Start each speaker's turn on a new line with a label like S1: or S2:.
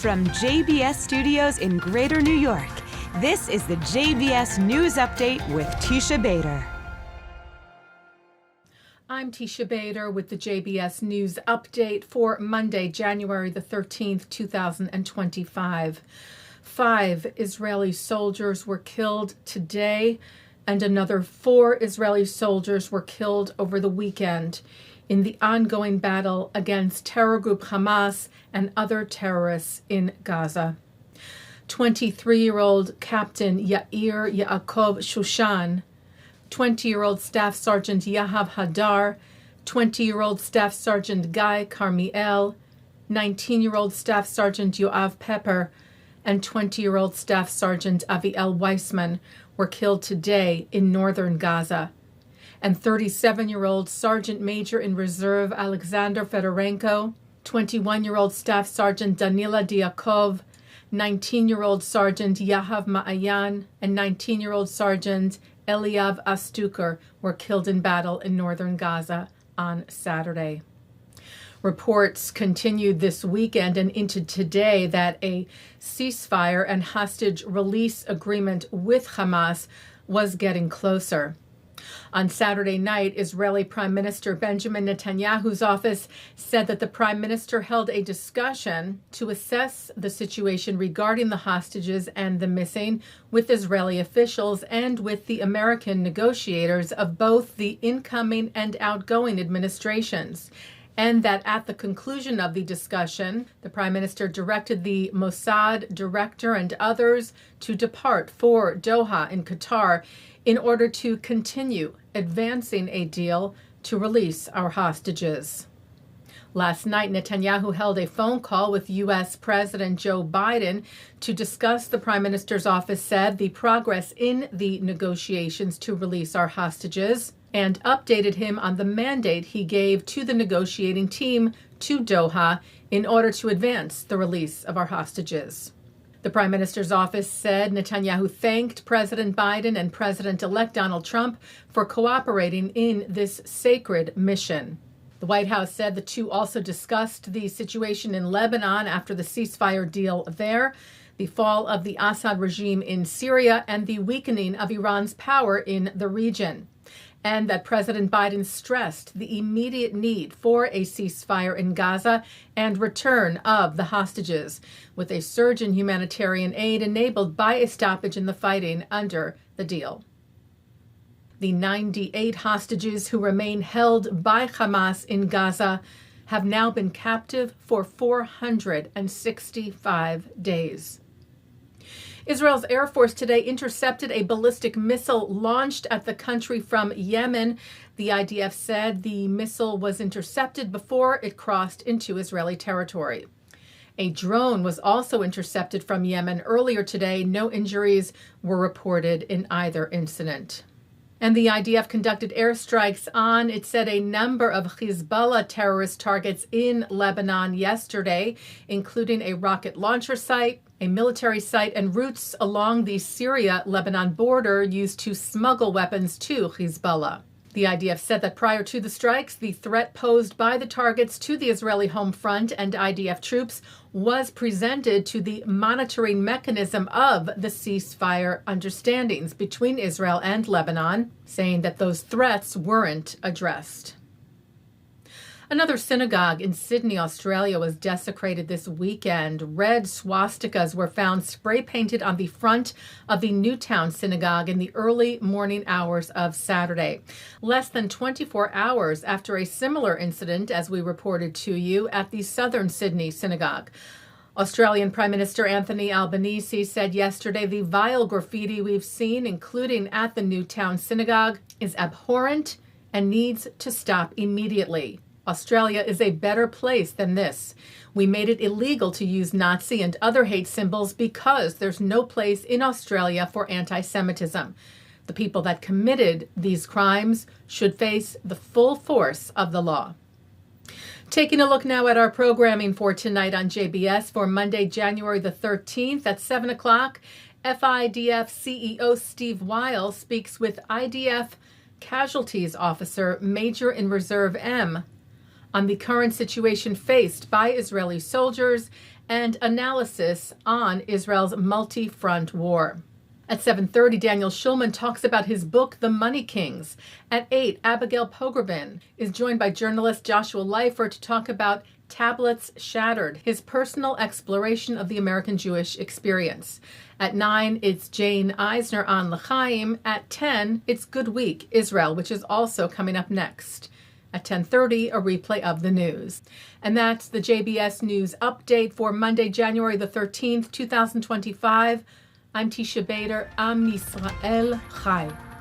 S1: from JBS Studios in Greater New York, this is the JBS News Update with Teisha Bader.
S2: I'm Teisha Bader with the JBS News Update for Monday, January the 13th, 2025. 5 Israeli soldiers were killed today, and another 4 Israeli soldiers were killed over the weekend in the ongoing battle against terror group Hamas and other terrorists in Gaza. 23-year-old Captain Yair Yaakov Shushan, 20-year-old Staff Sergeant Yahav Hadar, 20-year-old Staff Sergeant Guy Carmiel, 19-year-old Staff Sergeant Yoav Pepper, and 20-year-old Staff Sergeant Aviel Weissman were killed today in northern Gaza. And 37-year-old Sergeant Major in Reserve Alexander Fedorenko, 21-year-old Staff Sergeant Danila Diakov, 19-year-old Sergeant Yahav Ma'ayan, and 19-year-old Sergeant Eliav Astuker were killed in battle in northern Gaza on Saturday. Reports continued this weekend and into today that a ceasefire and hostage release agreement with Hamas was getting closer. On Saturday night, Israeli Prime Minister Benjamin Netanyahu's office said that the Prime Minister held a discussion to assess the situation regarding the hostages and the missing with Israeli officials and with the American negotiators of both the incoming and outgoing administrations. And that at the conclusion of the discussion, the Prime Minister directed the Mossad director and others to depart for Doha in Qatar in order to continue advancing a deal to release our hostages. Last night, Netanyahu held a phone call with U.S. President Joe Biden to discuss, the Prime Minister's office said, the progress in the negotiations to release our hostages, and updated him on the mandate he gave to the negotiating team to Doha in order to advance the release of our hostages. The Prime Minister's office said Netanyahu thanked President Biden and President-elect Donald Trump for cooperating in this sacred mission. The White House said the two also discussed the situation in Lebanon after the ceasefire deal there, the fall of the Assad regime in Syria, and the weakening of Iran's power in the region, and that President Biden stressed the immediate need for a ceasefire in Gaza and return of the hostages, with a surge in humanitarian aid enabled by a stoppage in the fighting under the deal. The 98 hostages who remain held by Hamas in Gaza have now been captive for 465 days. Israel's Air Force today intercepted a ballistic missile launched at the country from Yemen. The IDF said the missile was intercepted before it crossed into Israeli territory. A drone was also intercepted from Yemen earlier today. No injuries were reported in either incident. And the IDF conducted airstrikes on, it said, a number of Hezbollah terrorist targets in Lebanon yesterday, including a rocket launcher site, a military site, and routes along the Syria-Lebanon border used to smuggle weapons to Hezbollah. The IDF said that prior to the strikes, the threat posed by the targets to the Israeli home front and IDF troops was presented to the monitoring mechanism of the ceasefire understandings between Israel and Lebanon, saying that those threats weren't addressed. Another synagogue in Sydney, Australia, was desecrated this weekend. Red swastikas were found spray-painted on the front of the Newtown Synagogue in the early morning hours of Saturday, less than 24 hours after a similar incident, as we reported to you, at the Southern Sydney Synagogue. Australian Prime Minister Anthony Albanese said yesterday the vile graffiti we've seen, including at the Newtown Synagogue, is abhorrent and needs to stop immediately. Australia is a better place than this. We made it illegal to use Nazi and other hate symbols because there's no place in Australia for anti-Semitism. The people that committed these crimes should face the full force of the law. Taking a look now at our programming for tonight on JBS for Monday, January the 13th at 7 o'clock, FIDF CEO Steve Weil speaks with IDF Casualties Officer Major in Reserve M on the current situation faced by Israeli soldiers and analysis on Israel's multi-front war. At 7:30, Daniel Schulman talks about his book, The Money Kings. At 8, Abigail Pogrebin is joined by journalist Joshua Leifer to talk about Tablets Shattered, his personal exploration of the American Jewish experience. At 9, it's Jane Eisner on L'chaim. At 10, it's Good Week, Israel, which is also coming up next. At 10:30, a replay of the news. And that's the JBS News Update for Monday, January the 13th, 2025. I'm Teisha Bader. Am Yisrael Chai.